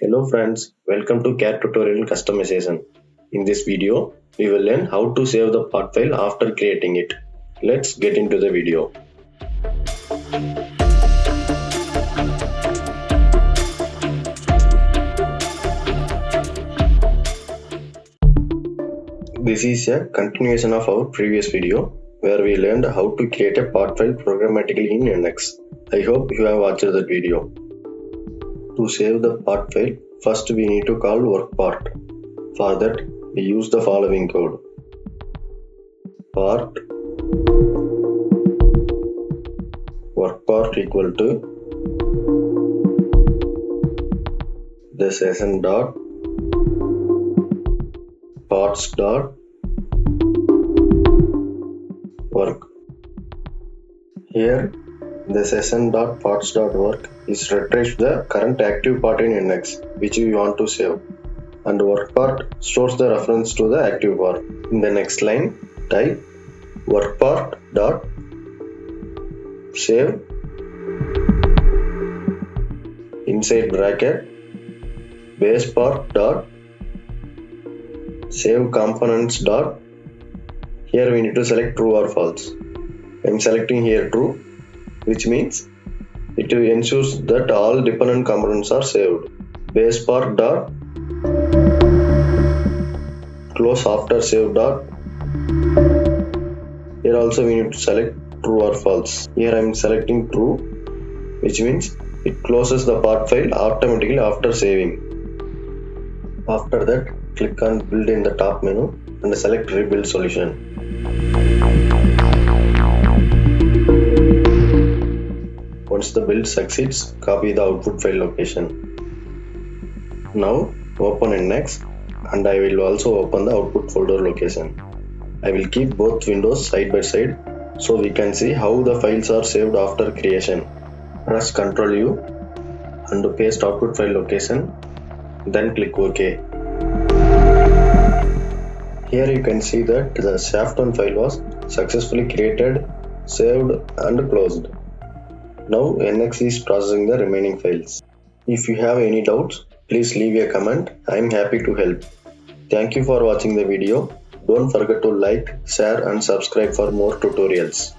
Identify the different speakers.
Speaker 1: Hello friends, welcome to CAD tutorial customization. In this video, we will learn how to save the part file after creating it. Let's get into the video. This is a continuation of our previous video where we learned how to create a part file programmatically in NX. I hope you have watched that video. To save the part file, first we need to call WorkPart. For that, we use the following code. Part WorkPart equal to the session dot parts dot work. Here, the session dot parts dot work is retrieves the current active part in NX which we want to save, and WorkPart stores the reference to the active part. In the next line, type WorkPart dot save inside bracket base part dot save components dot. Here we need to select true or false. I am selecting here true, which means it ensures that all dependent components are saved. Base part dot close after save dot. Here also we need to select true or false. Here I am selecting true, which means it closes the part file automatically after saving. After that, click on build in the top menu and select rebuild solution. Once the build succeeds, copy the output file location. Now open NX and I will also open the output folder location. I will keep both windows side by side so we can see how the files are saved after creation. Press Ctrl U and paste output file location, then click OK. Here you can see that the shaft 1 file was successfully created, saved and closed. Now NX is processing the remaining files. If you have any doubts, please leave a comment. I am happy to help. Thank you for watching the video. Don't forget to like, share and subscribe for more tutorials.